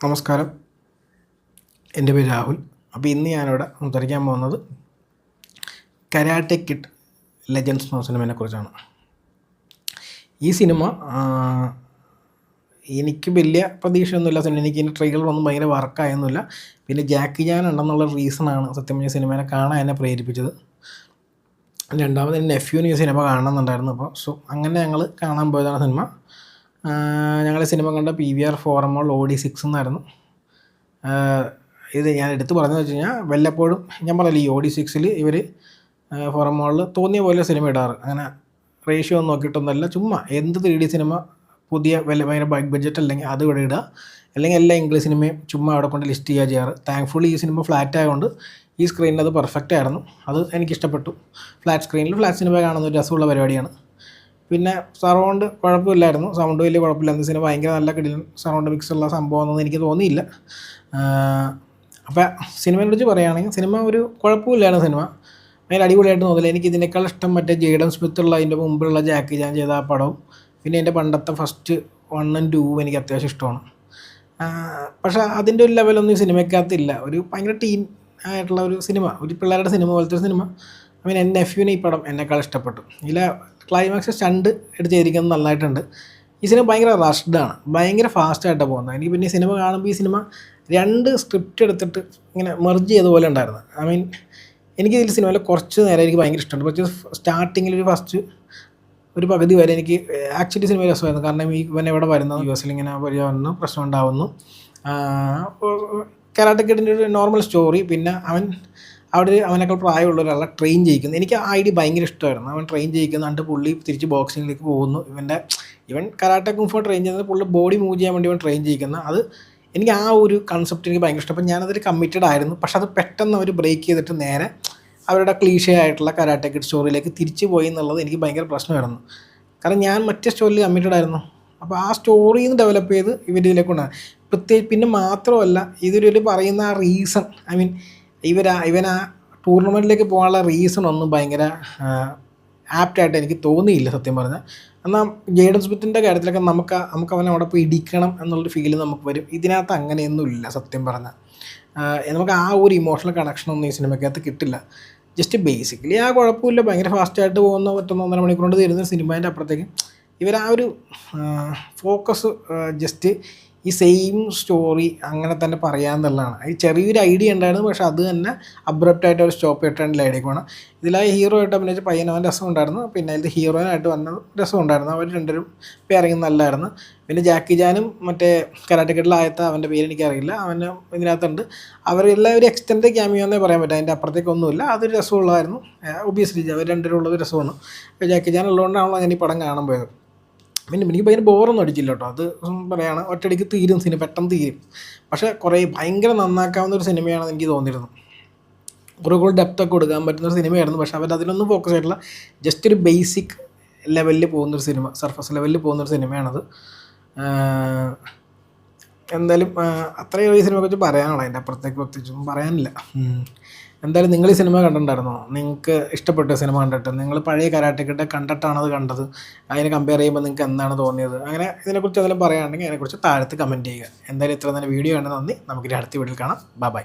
നമസ്കാരം, എൻ്റെ പേര് രാഹുൽ. അപ്പോൾ ഇന്ന് ഞാനിവിടെ സംസാരിക്കാൻ പോകുന്നത് കരാട്ടെ കിഡ് ലെജൻഡ്സ് എന്ന സിനിമയെക്കുറിച്ചാണ്. ഈ സിനിമ എനിക്ക് വലിയ പ്രതീക്ഷയൊന്നുമില്ല. എനിക്ക് ഇതിൻ്റെ ട്രെയിലറൊന്നും ഭയങ്കര വർക്കായൊന്നുമില്ല. പിന്നെ ജാക്കി ചാൻ ഉണ്ടെന്നുള്ള റീസണാണ് സത്യം പറഞ്ഞ സിനിമയെ കാണാൻ എന്നെ പ്രേരിപ്പിച്ചത്. രണ്ടാമത് എൻ്റെ നെഫ്യൂവിന് ഈ സിനിമ കാണണമെന്നുണ്ടായിരുന്നു. അപ്പോൾ അങ്ങനെ ഞങ്ങൾ കാണാൻ പോയതാണ് സിനിമ. ഞങ്ങൾ സിനിമ കണ്ട PVR ഫോറം മോൾ OD6 എന്നായിരുന്നു. ഇത് ഞാൻ എടുത്തു പറഞ്ഞതെന്ന് വെച്ച് കഴിഞ്ഞാൽ, വല്ലപ്പോഴും ഞാൻ പറഞ്ഞില്ല ഈ OD6 ഇവർ ഫോറം മോളിൽ തോന്നിയ പോലെ സിനിമ ഇടാറ്. അങ്ങനെ റേഷ്യോ ഒന്നും നോക്കിയിട്ടൊന്നുമല്ല, ചുമ്മാ എന്ത് 3D സിനിമ പുതിയ ഭയങ്കര ബഡ്ജറ്റ് അല്ലെങ്കിൽ അത് ഇവിടെ ഇടുക, അല്ലെങ്കിൽ എല്ലാ ഇംഗ്ലീഷ് സിനിമയും ചുമ്മാ അവിടെ കൊണ്ട് ലിസ്റ്റ് ചെയ്യുക ചെയ്യാറ്. താങ്ക്ഫുള്ളി ഈ സിനിമ ഫ്ലാറ്റ് ആയതുകൊണ്ട് ഈ സ്ക്രീനിൽ അത് പെർഫെക്റ്റ് ആയിരുന്നു. അത് എനിക്കിഷ്ടപ്പെട്ടു. ഫ്ലാറ്റ് സ്ക്രീനിൽ ഫ്ലാറ്റ് സിനിമ കാണുന്ന ഒരു രസമുള്ള പരിപാടിയാണ്. പിന്നെ സറൗണ്ട് കുഴപ്പമില്ലായിരുന്നു, സൗണ്ട് വലിയ കുഴപ്പമില്ല. എന്ത് സിനിമ ഭയങ്കര നല്ല കിടിലൻ സറൗണ്ട് മിക്സ് ഉള്ള സംഭവമൊന്നും എനിക്ക് തോന്നിയില്ല. അപ്പോൾ സിനിമയെ കുറിച്ച് പറയുകയാണെങ്കിൽ സിനിമ ഒരു കുഴപ്പമില്ലായിരുന്നു. സിനിമ ഭയങ്കര അടിപൊളിയായിട്ട് തോന്നില്ല. എനിക്ക് ഇതിനേക്കാൾ ഇഷ്ടം മറ്റേ ജെയ്ഡൻ സ്മിത്തുള്ള അതിൻ്റെ മുമ്പിലുള്ള ജാക്കി ചാൻ ചെയ്ത ആ പടവും പിന്നെ എൻ്റെ പണ്ടത്തെ ഫസ്റ്റ് 1 and 2 എനിക്ക് അത്യാവശ്യം ഇഷ്ടമാണ്. പക്ഷേ അതിൻ്റെ ഒരു ലെവലൊന്നും ഈ സിനിമയ്ക്കകത്തില്ല. ഒരു ഭയങ്കര ടീൻ ആയിട്ടുള്ള ഒരു സിനിമ, ഒരു പിള്ളേരുടെ സിനിമ പോലത്തെ ഒരു സിനിമ. എൻ്റെ നെഫ്യൂവിന് ഈ പടം എന്നെക്കാൾ ഇഷ്ടപ്പെട്ടു. ഇതിലെ ക്ലൈമാക്സ് സ്റ്റണ്ട് എടുത്ത് ചെയ്തിരിക്കുന്നത് നന്നായിട്ടുണ്ട്. ഈ സിനിമ ഭയങ്കര റഷ്ഡാണ്, ഭയങ്കര ഫാസ്റ്റായിട്ടാണ് പോകുന്നത്. എനിക്ക് പിന്നെ ഈ സിനിമ കാണുമ്പോൾ ഈ സിനിമ 2 സ്ക്രിപ്റ്റ് എടുത്തിട്ട് ഇങ്ങനെ മെർജ് ചെയ്ത പോലെ ഉണ്ടായിരുന്നു. എനിക്കിതിൽ സിനിമയിൽ കുറച്ച് നേരം എനിക്ക് ഭയങ്കര ഇഷ്ടമുണ്ട്. പക്ഷേ സ്റ്റാർട്ടിങ്ങിൽ ഒരു പകുതി വരെ എനിക്ക് ആക്ച്വലി സിനിമ രസമായിരുന്നു. കാരണം ഇവൻ എവിടെ വരുന്നു, US ഇങ്ങനെ വരുന്നു, പ്രശ്നം ഉണ്ടാവുന്നു, കരാട്ടെ കിഡിൻ്റെ ഒരു നോർമൽ സ്റ്റോറി. പിന്നെ അവിടെ അവനേക്കാൾ പ്രായമുള്ള ഒരാളെ ട്രെയിൻ ചെയ്യിക്കുന്നു. എനിക്ക് ആ ഐഡിയ ഭയങ്കര ഇഷ്ടമായിരുന്നു. അവൻ ട്രെയിൻ ചെയ്യിക്കുന്നുണ്ട്, പുള്ളി തിരിച്ച് ബോക്സിങ്ങിലേക്ക് പോകുന്നു. ഇവൻ കരാട്ടെ കുംഫു ട്രെയിൻ ചെയ്യുന്നത് പുള്ളി ബോഡി മൂവ് ചെയ്യാൻ വേണ്ടി ഇവൻ ട്രെയിൻ ചെയ്യിക്കുന്ന അത് എനിക്ക് ആ ഒരു കൺസെപ്റ്റ് എനിക്ക് ഭയങ്കര ഇഷ്ടം. അപ്പം ഞാനതിൽ കമ്മിറ്റഡ് ആയിരുന്നു. പക്ഷെ അത് പെട്ടെന്ന് അവർ ബ്രേക്ക് ചെയ്തിട്ട് നേരെ അവരുടെ ക്ലീഷേ ആയിട്ടുള്ള കരാട്ടെ കിഡ് സ്റ്റോറിയിലേക്ക് തിരിച്ചു പോയി എന്നുള്ളത് എനിക്ക് ഭയങ്കര പ്രശ്നമായിരുന്നു. കാരണം ഞാൻ മറ്റേ സ്റ്റോറിയിൽ കമ്മിറ്റഡ് ആയിരുന്നു. അപ്പോൾ ആ സ്റ്റോറിയിൽ നിന്ന് ഡെവലപ്പ് ചെയ്ത് ഇവരിതിലേക്ക് കൊണ്ടാണ് പിന്നെ മാത്രമല്ല ഇതൊരു പറയുന്ന ആ റീസൺ ഇവൻ ആ ടൂർണമെൻറ്റിലേക്ക് പോകാനുള്ള റീസൺ ഒന്നും ഭയങ്കര ആപ്റ്റായിട്ട് എനിക്ക് തോന്നിയില്ല സത്യം പറഞ്ഞാൽ. എന്നാൽ ജെയ്ഡൻ സ്മിത്തിൻ്റെ കാര്യത്തിലൊക്കെ നമുക്ക് അവനെ അവിടെ പോയി ഇടിക്കണം എന്നുള്ളൊരു ഫീല് നമുക്ക് വരും. ഇതിനകത്ത് അങ്ങനെയൊന്നും ഇല്ല സത്യം പറഞ്ഞാൽ. നമുക്ക് ആ ഒരു ഇമോഷണൽ കണക്ഷനൊന്നും ഈ സിനിമയ്ക്കകത്ത് കിട്ടില്ല. ജസ്റ്റ് ബേസിക്കലി ആ കുഴപ്പമില്ല, ഭയങ്കര ഫാസ്റ്റായിട്ട് പോകുന്ന 1.5 മണിക്കൂർ കൊണ്ട് തരുന്ന സിനിമേൻ്റെ അപ്പുറത്തേക്ക് ഇവർ ആ ഒരു ഫോക്കസ് ജസ്റ്റ് ഈ സെയിം സ്റ്റോറി അങ്ങനെ തന്നെ പറയാമെന്നുള്ളതാണ്. ഈ ചെറിയൊരു ഐഡിയ ഉണ്ടായിരുന്നു, പക്ഷേ അത് തന്നെ അബ്രപ്റ്റായിട്ട് ഒരു സ്റ്റോപ്പ് ചെയ്തിട്ടുള്ള ഐഡിയ വേണം. ഇതിലായി ഹീറോ ആയിട്ട് അഭിനയിച്ച പയ്യനവൻ രസം ഉണ്ടായിരുന്നു. പിന്നെ ഇതിൽ ഹീറോയിനായിട്ട് വന്നത് രസം ഉണ്ടായിരുന്നു. അവർ രണ്ടുപേരും പേരിങ് നല്ലതായിരുന്നു. പിന്നെ ജാക്കി ചാനും മറ്റേ കരാട്ടെ കിഡിലായത്ത അവൻ്റെ പേര് എനിക്കറിയില്ല, അവന് ഇതിനകത്തുണ്ട്. അവരെല്ലാം ഒരു എക്സ്റ്റൻഡ് ക്യാമിയോ എന്നേ പറയാൻ പറ്റും. അതിൻ്റെ അപ്പുറത്തേക്കൊന്നുമില്ല. അതൊരു രസമുള്ളതായിരുന്നു. ഒബിയസ്ലി അവർ രണ്ടുപേരും ഉള്ളത് രസമാണ്. ജാക്കി ചാൻ ഉള്ളതുകൊണ്ടാണല്ലോ ഞാൻ ഈ പടം കാണാൻ പോയത്. പിന്നെ എനിക്ക് ഭയങ്കര ബോറൊന്നും അടിച്ചില്ല കേട്ടോ. അത് പറയുകയാണ് ഒറ്റയടിക്ക് തീരും സിനിമ, പെട്ടെന്ന് തീരും. പക്ഷേ കുറേ ഭയങ്കര നന്നാക്കാവുന്ന ഒരു സിനിമയാണെന്ന് എനിക്ക് തോന്നിയിരുന്നു. കുറേ ഡെപ്ത്തൊക്കെ കൊടുക്കാൻ പറ്റുന്ന ഒരു സിനിമയായിരുന്നു. പക്ഷേ അവരതിലൊന്നും ഫോക്കസ് ആയിട്ടുള്ള ജസ്റ്റ് ഒരു ബേസിക് ലെവലിൽ പോകുന്നൊരു സിനിമ, സർഫസ് ലെവലിൽ പോകുന്നൊരു സിനിമയാണത്. എന്തായാലും അത്രയും ഈ സിനിമയെക്കുറിച്ച് പറയാനുള്ളൂ. അതിൻ്റെ അപ്പുറത്തേക്ക് പ്രത്യേകിച്ചൊന്നും പറയാനില്ല. എന്തായാലും നിങ്ങൾ ഈ സിനിമ കണ്ടിട്ടുണ്ടായിരുന്നോ? നിങ്ങൾക്ക് ഇഷ്ടപ്പെട്ട സിനിമ കണ്ടിട്ട് നിങ്ങൾ പഴയ കരാട്ടെ കിഡ് കണ്ടിട്ടാണത് കണ്ടത്? അതിനെ കമ്പയർ ചെയ്യുമ്പോൾ നിങ്ങൾക്ക് എന്താണ് തോന്നിയത്? അങ്ങനെ ഇതിനെക്കുറിച്ച് എന്തെങ്കിലും പറയുകയാണെങ്കിൽ അതിനെക്കുറിച്ച് താഴത്ത് കമൻറ്റ് ചെയ്യുക. എന്തായാലും ഇത്ര നല്ല വീഡിയോ ആണ്. നന്ദി. നമുക്കിനി അടുത്ത വീഡിയോയിൽ കാണാം. ബൈ.